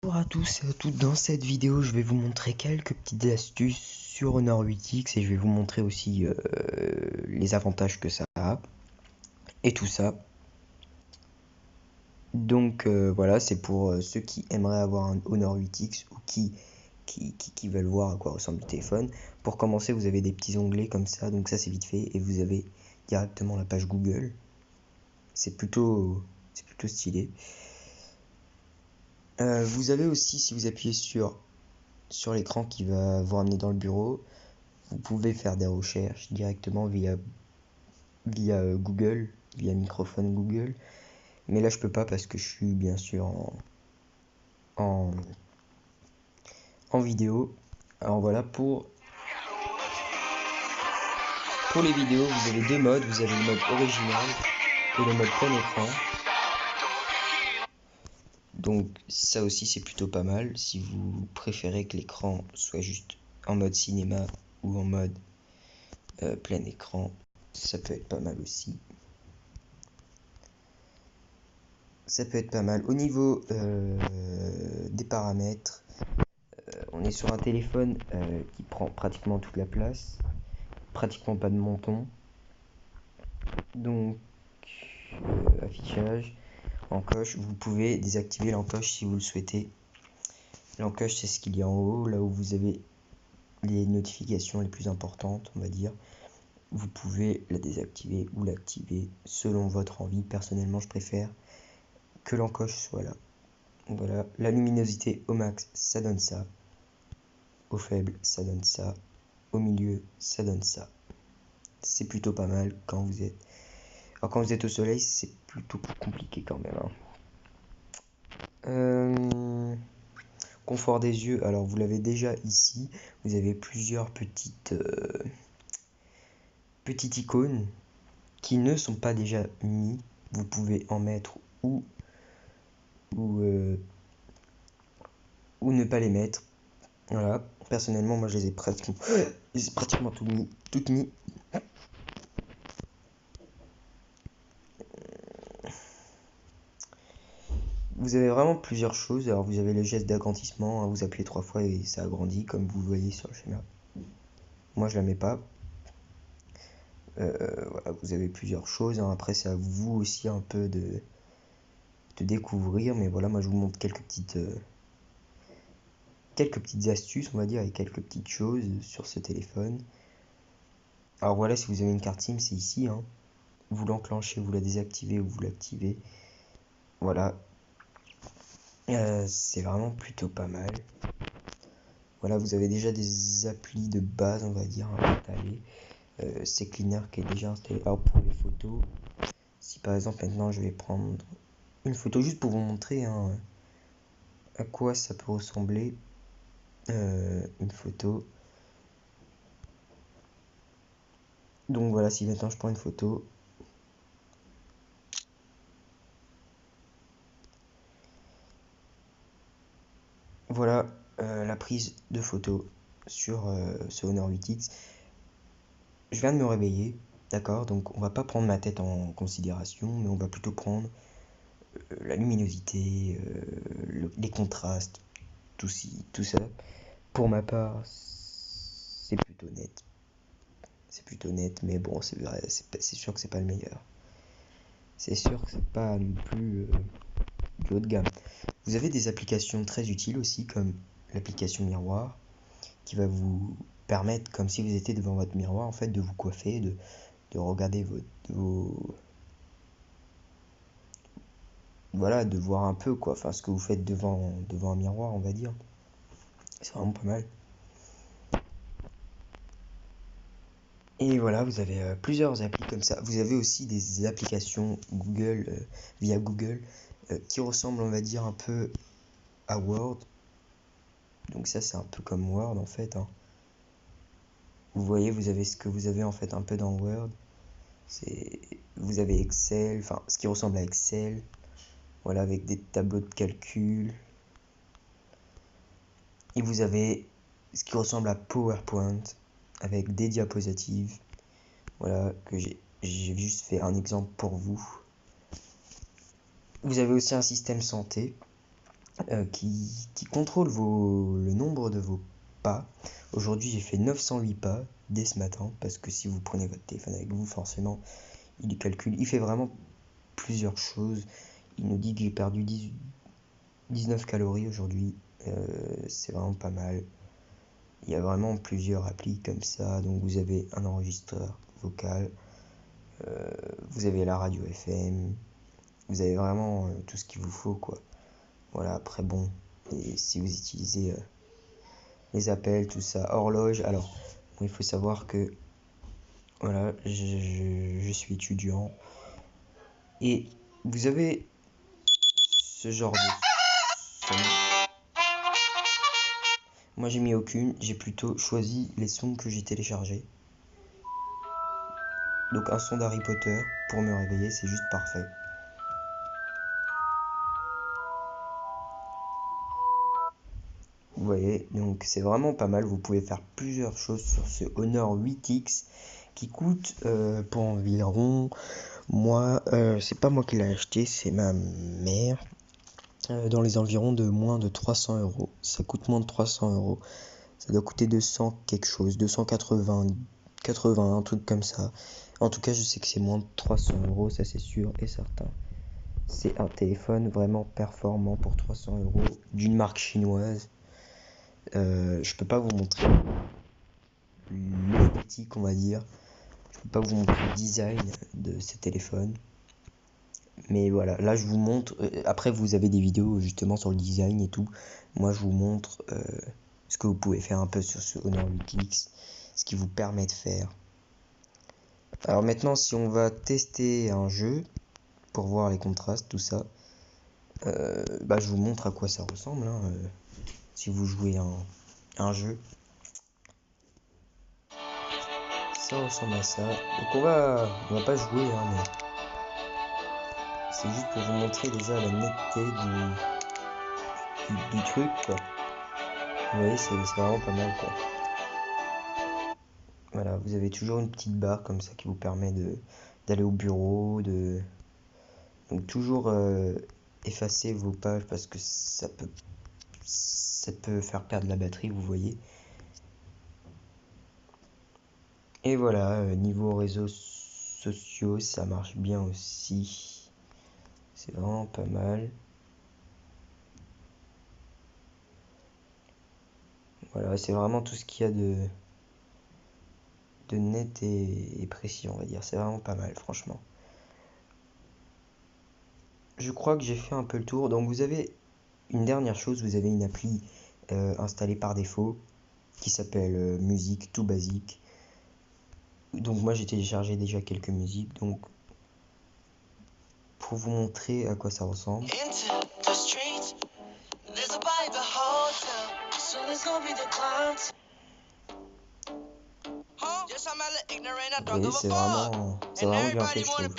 Bonjour à tous et à toutes, dans cette vidéo je vais vous montrer quelques petites astuces sur Honor 8X et je vais vous montrer aussi les avantages que ça a et tout ça. Donc voilà, c'est pour ceux qui aimeraient avoir un Honor 8X ou qui veulent voir à quoi ressemble le téléphone. Pour commencer, vous avez des petits onglets comme ça, donc ça c'est vite fait, et vous avez directement la page Google. C'est plutôt stylé. Vous avez aussi, si vous appuyez sur l'écran qui va vous ramener dans le bureau, vous pouvez faire des recherches directement via Google, via microphone Google. Mais là je peux pas parce que je suis bien sûr en vidéo. Alors voilà, pour les vidéos, vous avez deux modes. Vous avez le mode original et le mode plein écran. Donc ça aussi c'est plutôt pas mal. Si vous préférez que l'écran soit juste en mode cinéma ou en mode plein écran, ça peut être pas mal aussi. Ça peut être pas mal. Au niveau des paramètres, on est sur un téléphone qui prend pratiquement toute la place, pratiquement pas de menton. Donc affichage, encoche, vous pouvez désactiver l'encoche si vous le souhaitez. L'encoche, c'est ce qu'il y a en haut, là où vous avez les notifications les plus importantes, on va dire. Vous pouvez la désactiver ou l'activer selon votre envie. Personnellement, je préfère que l'encoche soit là. Voilà, la luminosité au max, ça donne ça. Au faible, ça donne ça. Au milieu, ça donne ça. C'est plutôt pas mal quand vous êtes... Alors quand vous êtes au soleil, c'est plutôt compliqué quand même. Confort des yeux, alors vous l'avez déjà ici. Vous avez plusieurs petites icônes qui ne sont pas déjà mis. Vous pouvez en mettre ou ne pas les mettre. Voilà, personnellement moi je les ai pratiquement toutes mis. Vous avez vraiment plusieurs choses. Alors vous avez le geste d'agrandissement, hein, vous appuyez 3 fois et ça agrandit comme vous voyez sur le schéma. Moi je la mets pas. Voilà, vous avez plusieurs choses, hein. Après c'est à vous aussi un peu de découvrir, mais voilà, moi je vous montre quelques petites astuces, on va dire, et quelques petites choses sur ce téléphone. Alors voilà, si vous avez une carte SIM, c'est ici, hein. Vous l'enclenchez, vous la désactivez ou vous l'activez. Voilà, c'est vraiment plutôt pas mal. Voilà, vous avez déjà des applis de base, on va dire, installées. C'est Cleaner qui est déjà installé. Alors pour les photos, si par exemple maintenant je vais prendre une photo juste pour vous montrer, hein, à quoi ça peut ressembler une photo. Donc voilà, si maintenant je prends une photo, voilà la prise de photo sur ce Honor 8X. Je viens de me réveiller, d'accord, donc on va pas prendre ma tête en considération, mais on va plutôt prendre la luminosité, les contrastes, tout ça. Pour ma part, c'est plutôt net. C'est plutôt net, mais bon, c'est sûr que c'est pas le meilleur. C'est sûr que c'est pas non plus du haut de gamme. Vous avez des applications très utiles aussi, comme l'application miroir, qui va vous permettre, comme si vous étiez devant votre miroir, en fait, de vous coiffer, de regarder voilà, de voir un peu quoi, enfin ce que vous faites devant un miroir, on va dire. C'est vraiment pas mal. Et voilà, vous avez plusieurs applis comme ça. Vous avez aussi des applications Google, via Google, qui ressemblent, on va dire, un peu à Word. Donc ça, c'est un peu comme Word, en fait, hein. Vous voyez, vous avez ce que vous avez, en fait, un peu dans Word. Vous avez Excel, enfin, ce qui ressemble à Excel. Voilà, avec des tableaux de calcul. Et vous avez ce qui ressemble à PowerPoint, avec des diapositives. Voilà, que j'ai juste fait un exemple pour vous. Vous avez aussi un système santé. qui contrôle le nombre de vos pas. Aujourd'hui, j'ai fait 908 pas dès ce matin, parce que si vous prenez votre téléphone avec vous, forcément, il calcule. Il fait vraiment plusieurs choses. Il nous dit que j'ai perdu 19 calories aujourd'hui. C'est vraiment pas mal. Il y a vraiment plusieurs applis comme ça. Donc vous avez un enregistreur vocal, vous avez la radio FM, vous avez vraiment tout ce qu'il vous faut, quoi. Voilà, après bon, et si vous utilisez les appels, tout ça, horloge, alors bon, il faut savoir que voilà, je suis étudiant et vous avez ce genre de son. Moi j'ai mis aucune, j'ai plutôt choisi les sons que j'ai téléchargés. Donc un son d'Harry Potter pour me réveiller, c'est juste parfait. Vous voyez, donc c'est vraiment pas mal. Vous pouvez faire plusieurs choses sur ce Honor 8X qui coûte pour environ, moi, c'est pas moi qui l'ai acheté, c'est ma mère, dans les environs de moins de 300 euros. Ça coûte moins de 300 euros. Ça doit coûter 200 quelque chose, 280, 80, un truc comme ça. En tout cas, je sais que c'est moins de 300 euros, ça c'est sûr et certain. C'est un téléphone vraiment performant pour 300 euros d'une marque chinoise. Je peux pas vous montrer l'esthétique, on va dire. Je peux pas vous montrer le design de ce téléphone. Mais voilà, là je vous montre. Après, vous avez des vidéos justement sur le design et tout. Moi, je vous montre ce que vous pouvez faire un peu sur ce Honor 8X, ce qui vous permet de faire. Alors maintenant, si on va tester un jeu pour voir les contrastes, tout ça, je vous montre à quoi ça ressemble. Si vous jouez un jeu, ça ressemble à ça. Donc on va pas jouer, mais c'est juste pour vous montrer déjà la netteté du truc, quoi. Vous voyez, c'est vraiment pas mal, quoi. Voilà, vous avez toujours une petite barre comme ça qui vous permet d'aller au bureau, donc toujours effacer vos pages parce que ça peut faire perdre la batterie, vous voyez. Et voilà, niveau réseaux sociaux, ça marche bien aussi. C'est vraiment pas mal. Voilà, c'est vraiment tout ce qu'il y a de net et précis, on va dire. C'est vraiment pas mal, franchement. Je crois que j'ai fait un peu le tour. Donc vous avez une dernière chose, vous avez une appli installée par défaut qui s'appelle Musique tout basique. Donc moi j'ai téléchargé déjà quelques musiques, donc pour vous montrer à quoi ça ressemble. Vous voyez, c'est vraiment bien fait, je trouve.